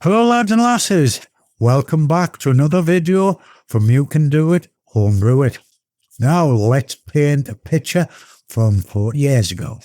Hello lads and lasses, welcome back to another video from You Can Do It, Homebrew It. Now let's paint a picture from 40 years ago.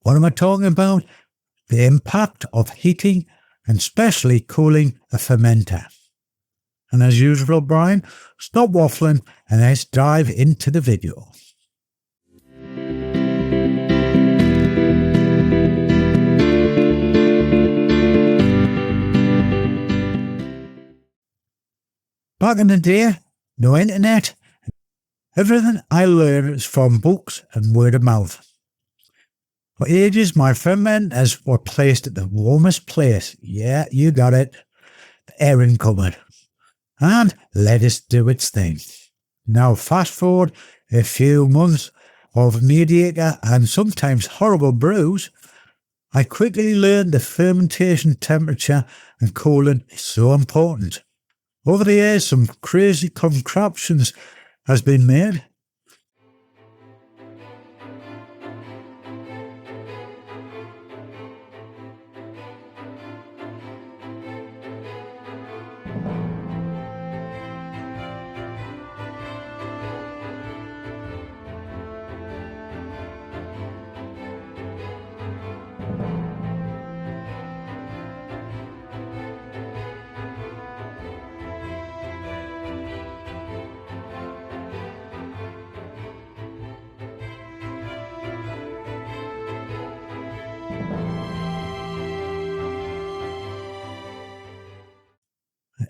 What am I talking about? The impact of heating and especially cooling a fermenter. And as usual, Brian, stop waffling and let's dive into the video. Back in the day, no internet. Everything I learned is from books and word of mouth. For ages, my fermenters were placed at the warmest place. Yeah, you got it. The airing cupboard. And let it do its thing. Now fast forward a few months of mediocre and sometimes horrible brews, I quickly learned the fermentation temperature and cooling is so important. Over the years, some crazy contraptions has been made.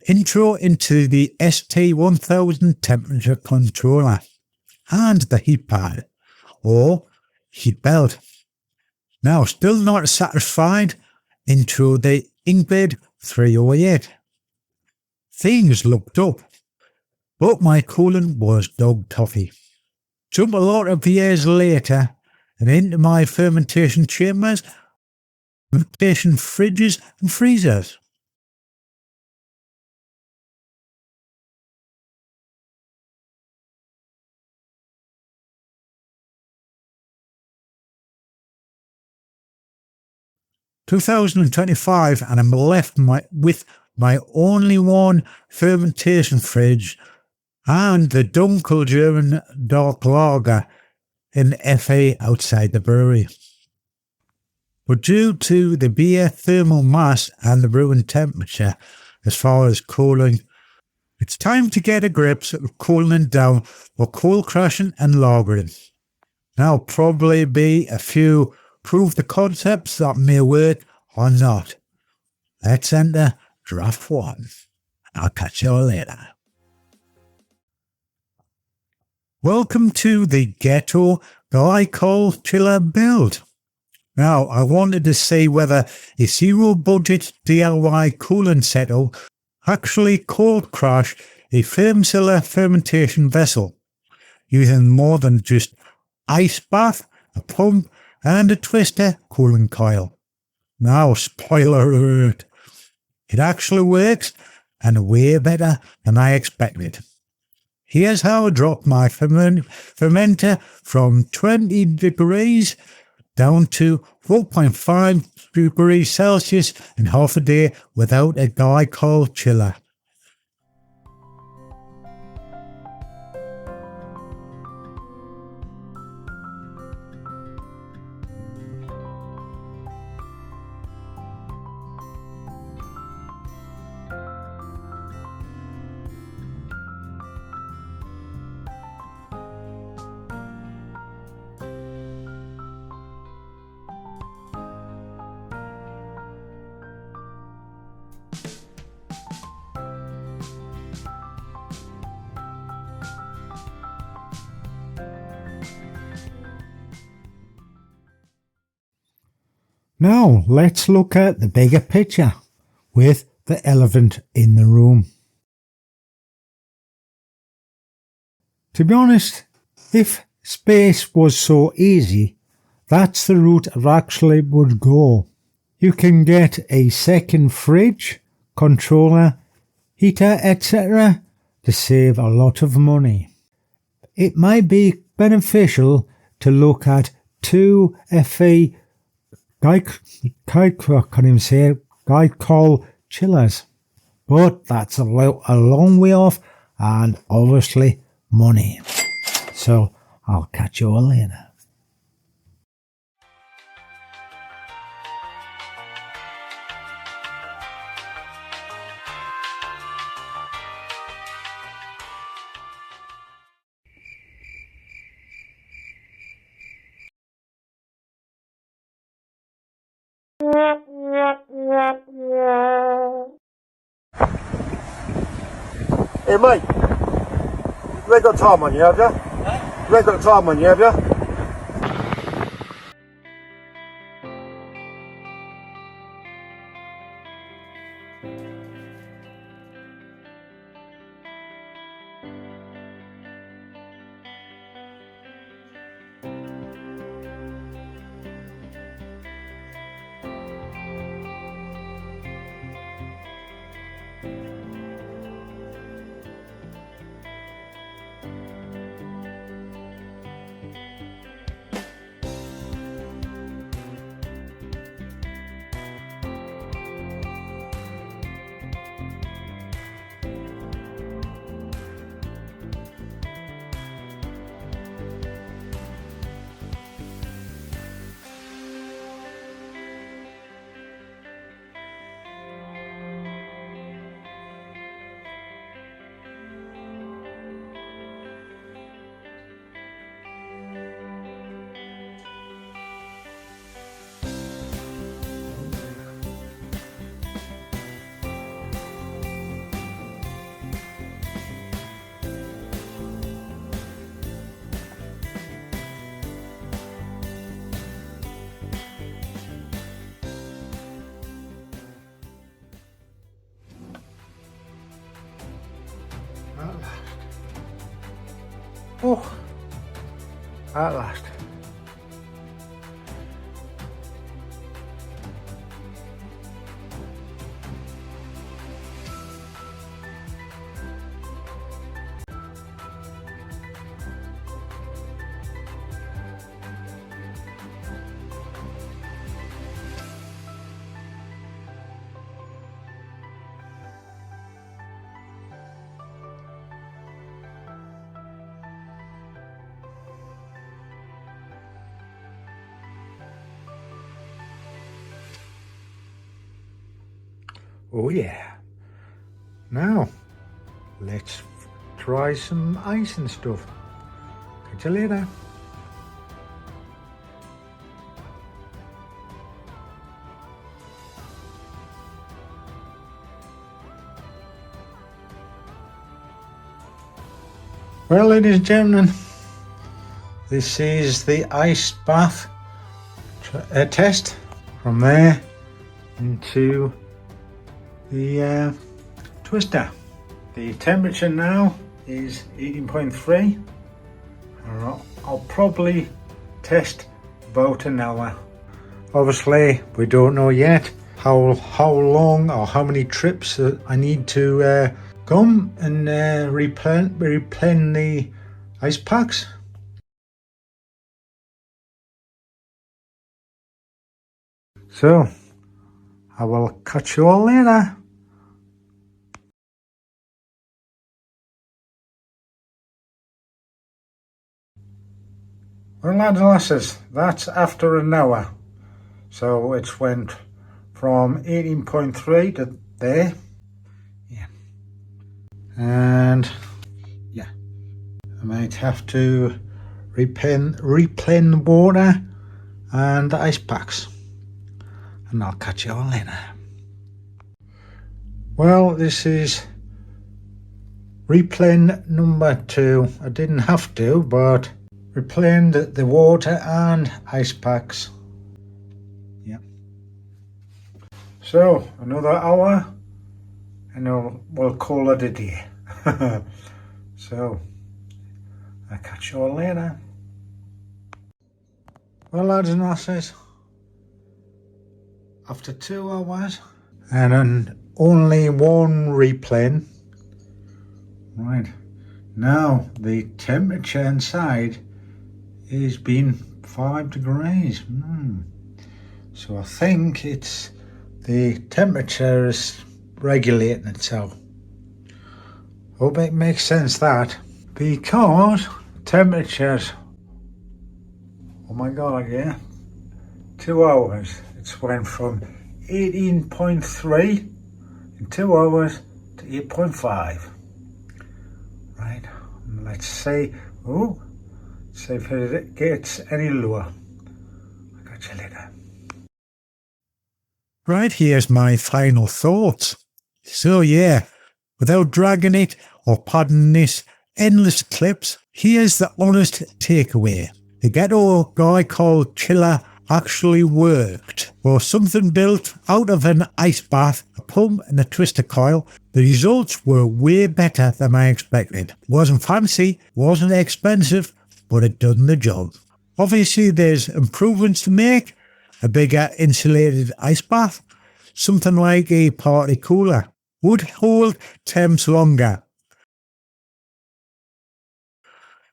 Intro into the ST1000 temperature controller and the heat pad or heat belt. Now still not satisfied, into the Inkbed 308. Things looked up, but my coolant was dog toffee. Jump a lot of years later and into my fermentation chambers, fermentation fridges and freezers. (2025) and I'm left with my only one fermentation fridge and the Dunkel German dark lager in FA outside the brewery. But due to the beer thermal mass and the brewing temperature as far as cooling, it's time to get a grip of cooling down or cold crashing and lagering. Now probably be a few prove the concepts that may work or not. Let's enter draft 1. I'll catch you all later. Welcome to the Ghetto Glycol Chiller build. Now I wanted to see whether a zero budget DIY cooling setup actually cold crash a Fermzilla fermentation vessel using more than just ice bath, a pump and a twister cooling coil. Now, spoiler alert, it actually works and way better than I expected. Here's how I dropped my fermenter from 20 degrees down to 4.5 degrees Celsius in half a day without a glycol chiller. Now let's look at the bigger picture with the elephant in the room. To be honest, if space was so easy, that's the route I actually would go. You can get a second fridge, controller, heater, etc. to save a lot of money. It might be beneficial to look at 2 FA glycol chillers. But that's a long way off, and obviously money. So I'll catch you all later. Hey mate, you ain't got time on you, have you? Huh? You ain't got time on you, have you? Oh, at last. Oh yeah. Now, let's try some ice and stuff. Catch you later. Well, ladies and gentlemen, this is the ice bath test. From there into the twister. The temperature now is 18.3. I'll probably test about an hour. Obviously, we don't know yet how long or how many trips I need to come and replenish the ice packs. So, I will catch you all later. Well, lads and lasses, that's after an hour. So it's went from 18.3 to there. Yeah. And yeah, I might have to replenish the water and the ice packs. And I'll catch you all later. Well, this is replen number 2. I didn't have to, but replened the water and ice packs. Yeah. So another hour and we'll call it a day. So I'll catch you all later. Well, lads and lasses, after 2 hours and only one replen, right, now the temperature inside is been 5 degrees. So I think it's the temperature is regulating it. So hope it makes sense that, because temperatures, oh my god, yeah, 2 hours, it's went from 18.3 in 2 hours to 8.5. Right, let's see. Oh, see if it gets any lower. I'll catch you later. Right, here's my final thoughts. So yeah, without dragging it or padding this endless clips, here's the honest takeaway. The Ghetto Glycol Chiller actually worked. For something built out of an ice bath, a pump and a twister coil, the results were way better than I expected. Wasn't fancy, wasn't expensive, but it done the job. Obviously there's improvements to make. A bigger insulated ice bath, something like a party cooler, would hold temps longer.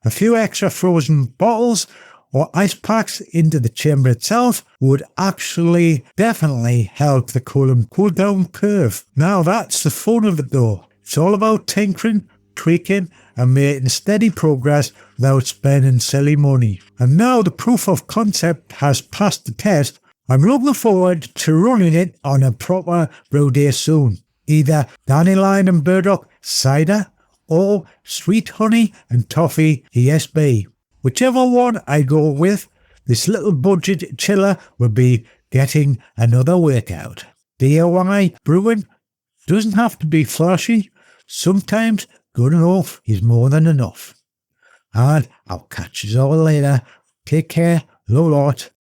A few extra frozen bottles or ice packs into the chamber itself would actually definitely help the cool down curve. Now that's the fun of it though. It's all about tinkering, tweaking and making steady progress without spending silly money. And now the proof of concept has passed the test, I'm looking forward to running it on a proper brew day soon. Either dandelion and burdock cider or sweet honey and toffee ESB. Whichever one I go with, this little budget chiller will be getting another workout. DIY brewing doesn't have to be flashy. Sometimes good enough is more than enough. And I'll catch you all later. Take care. Low lot.